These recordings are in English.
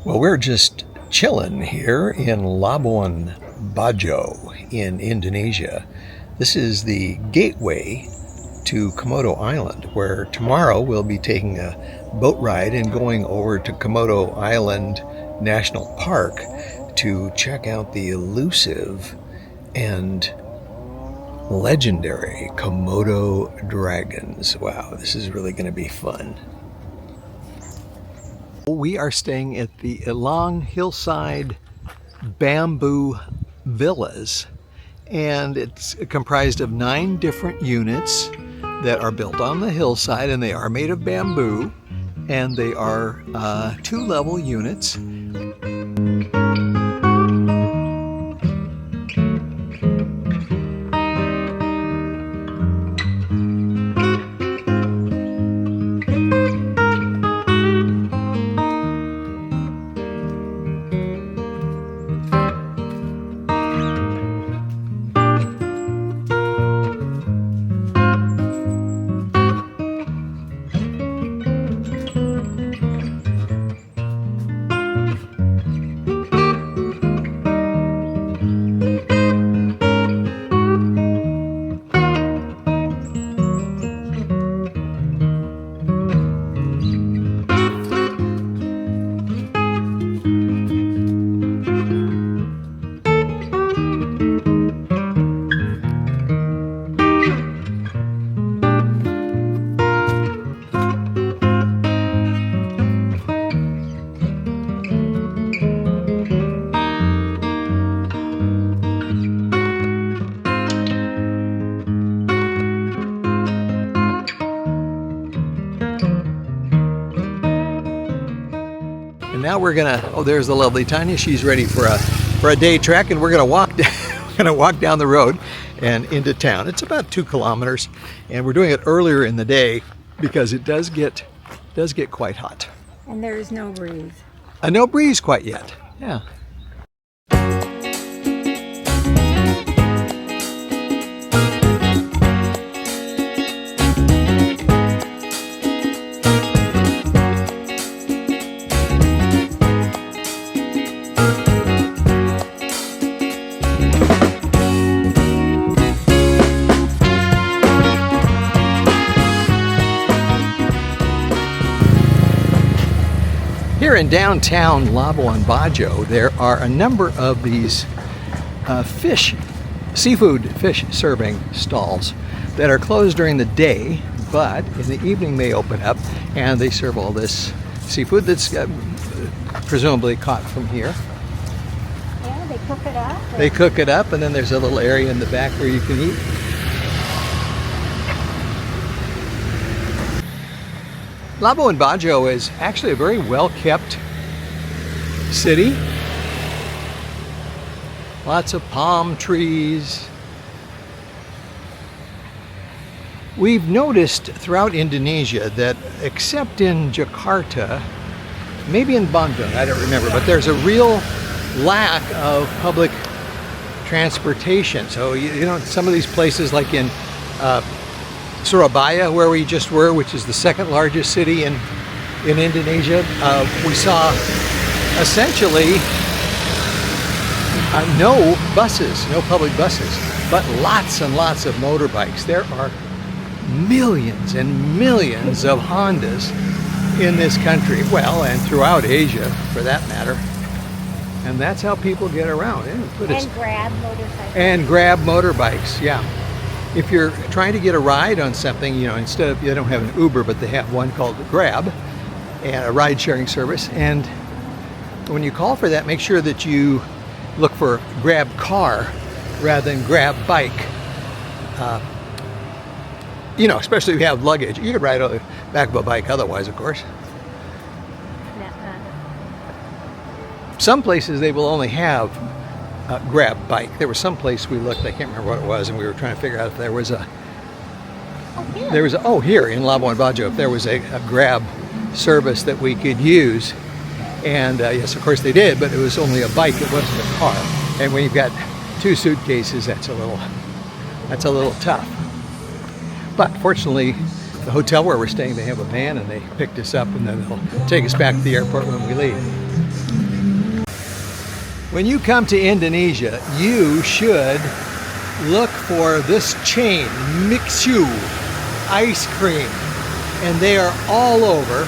Well, we're just chilling here in Labuan Bajo in Indonesia. This is the gateway to Komodo Island, where tomorrow we'll be taking a boat ride and going over to Komodo Island National Park to check out the elusive and legendary Komodo dragons. Wow, this is really going to be fun. We are staying at the long hillside bamboo villas, and it's comprised of 9 different units that are built on the hillside, and they are made of bamboo, and they are 2-level units. And now we're gonna, oh, there's the lovely Tanya. She's ready for a day trek, and we're gonna walk down the road and into town. It's about 2 kilometers, and we're doing it earlier in the day because it does get quite hot. And there is no breeze. No breeze quite yet. Yeah. Here in downtown Labuan Bajo, there are a number of these seafood fish serving stalls that are closed during the day, but in the evening they open up and they serve all this seafood that's presumably caught from here. Yeah, they cook it up. They cook it up, and then there's a little area in the back where you can eat. Labuan Bajo is actually a very well-kept city. Lots of palm trees. We've noticed throughout Indonesia that, except in Jakarta, maybe in Bandung, I don't remember, but there's a real lack of public transportation. So, you know, some of these places like in Surabaya, where we just were, which is the 2nd largest city in Indonesia, we saw essentially no buses, no public buses, but lots and lots of motorbikes. There are millions and millions of Hondas in this country, well, and throughout Asia for that matter. And that's how people get around. And grab motorcycles. And grab motorbikes, yeah. If you're trying to get a ride on something, you know, instead of, they don't have an Uber, but they have one called Grab, and a ride-sharing service. And when you call for that, make sure that you look for Grab car rather than Grab bike. You know, especially if you have luggage. You could ride on the back of a bike otherwise, of course. Some places they will only have Grab bike. There was some place we looked, I can't remember what it was, and we were trying to figure out if there was here in Labuan Bajo, if there was a Grab service that we could use. And yes, of course they did, but it was only a bike, it wasn't a car. And when you've got 2 suitcases, that's a little tough. But fortunately, the hotel where we're staying, they have a van, and they picked us up, and then they'll take us back to the airport when we leave. When you come to Indonesia, you should look for this chain, Mixu ice cream. And they are all over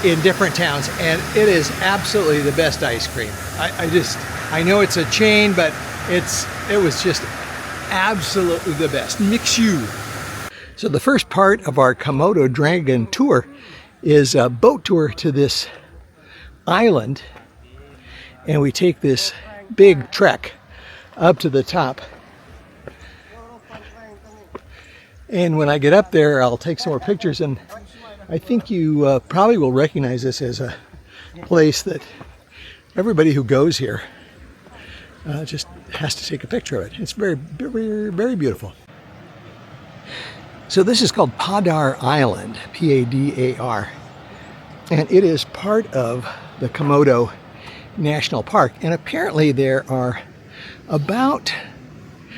in different towns, and it is absolutely the best ice cream. I know it's a chain, but it was just absolutely the best. Mixu. So the first part of our Komodo Dragon tour is a boat tour to this island, and we take this big trek up to the top. And when I get up there, I'll take some more pictures, and I think you probably will recognize this as a place that everybody who goes here just has to take a picture of it. It's very, very, very beautiful. So this is called Padar Island, P-A-D-A-R, and it is part of the Komodo National Park. And apparently there are about,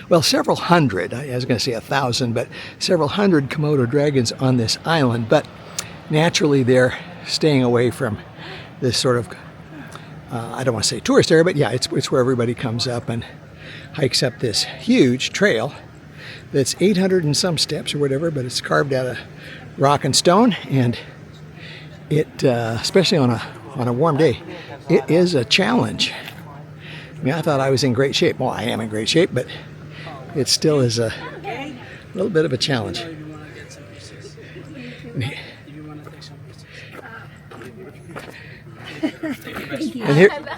well, several hundred, I was going to say 1,000, but several hundred Komodo dragons on this island. But naturally they're staying away from this sort of, I don't want to say tourist area, but yeah, it's where everybody comes up and hikes up this huge trail that's 800 and some steps or whatever, but it's carved out of rock and stone, and it, especially on a warm day, it is a challenge. I mean, I thought I was in great shape. Well, I am in great shape, but it still is a little bit of a challenge.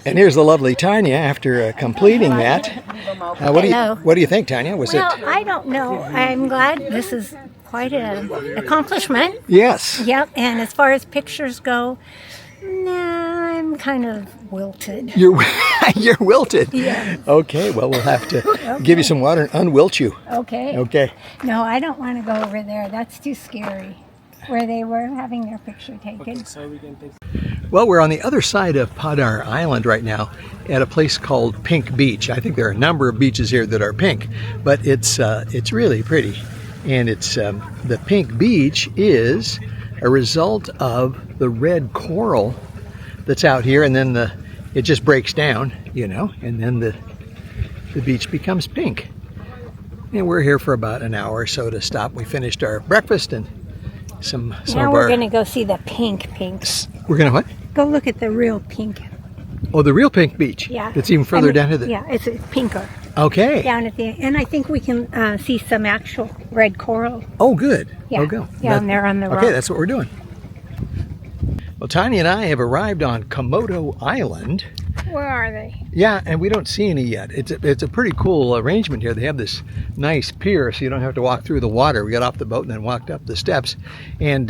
And here's the lovely Tanya after completing that. What do you think, Tanya? I don't know. I'm glad. This is quite an accomplishment. Yes. Yep. And as far as pictures go, I'm kind of wilted. You're wilted. Yeah. Okay. Well, we'll have to give you some water and unwilt you. Okay. Okay. No, I don't want to go over there. That's too scary. Where they were having their picture taken. Well, we're on the other side of Padar Island right now at a place called Pink Beach. I think there are a number of beaches here that are pink, but it's really pretty. And it's the pink beach is a result of the red coral that's out here, and then it just breaks down, you know, and then the beach becomes pink. And we're here for about an hour or so to stop. We finished our breakfast and some now of we're our... going to go see the pinks. We're going to what? Go look at the real pink. Oh, the real pink beach? Yeah. It's even further down to the... Yeah, it's pinker. Okay. Down at the end. And I think we can see some actual red coral. Oh, good. Yeah. Oh, go. Down there on the rock. Okay, that's what we're doing. Well, Tanya and I have arrived on Komodo Island. Where are they? Yeah, and we don't see any yet. It's a pretty cool arrangement here. They have this nice pier, so you don't have to walk through the water. We got off the boat and then walked up the steps. And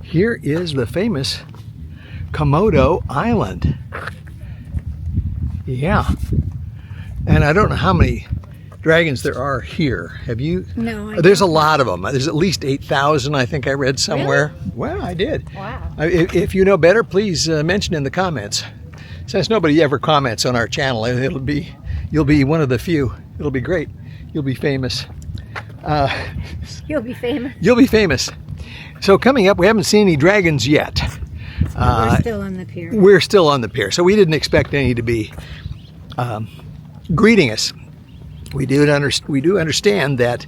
here is the famous Komodo Island. Yeah. And I don't know how many dragons there are here. Have you? No. There's a lot of them. There's at least 8,000, I think I read somewhere. Really? Well, I did. Wow. If you know better, please mention in the comments. Since nobody ever comments on our channel, you'll be one of the few. It'll be great. You'll be famous. You'll be famous. You'll be famous. So coming up, we haven't seen any dragons yet. We're still on the pier. We're still on the pier, so we didn't expect any to be greeting us. We do understand that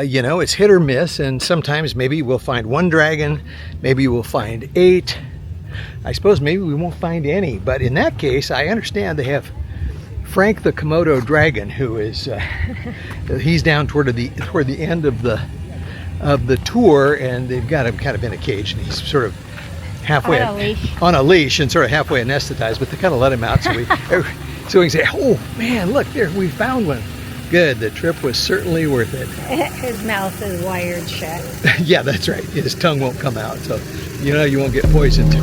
you know, it's hit or miss, and sometimes maybe we'll find one dragon, maybe we'll find 8. I suppose maybe we won't find any, but in that case, I understand they have Frank the Komodo Dragon, who is he's down toward the end of the tour, and they've got him kind of in a cage, and he's sort of halfway on a leash and sort of halfway anesthetized, but they kind of let him out so we can say, oh man, look there, we found one. Good, the trip was certainly worth it. His mouth is wired shut. Yeah, that's right. His tongue won't come out, so you know you won't get poisoned.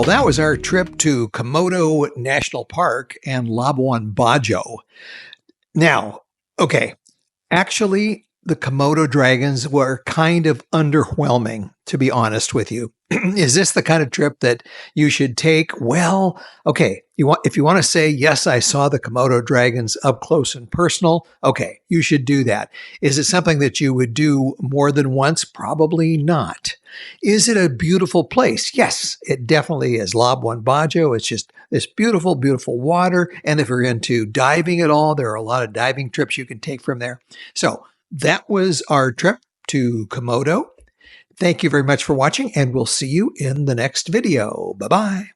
that was our trip to Komodo National Park and Labuan Bajo. Now, okay, actually, the Komodo dragons were kind of underwhelming, to be honest with you. Is this the kind of trip that you should take? Well, okay, if you want to say, yes, I saw the Komodo dragons up close and personal, okay, you should do that. Is it something that you would do more than once? Probably not. Is it a beautiful place? Yes, it definitely is. Labuan Bajo, it's just this beautiful, beautiful water. And if you're into diving at all, there are a lot of diving trips you can take from there. So that was our trip to Komodo. Thank you very much for watching, and we'll see you in the next video. Bye-bye.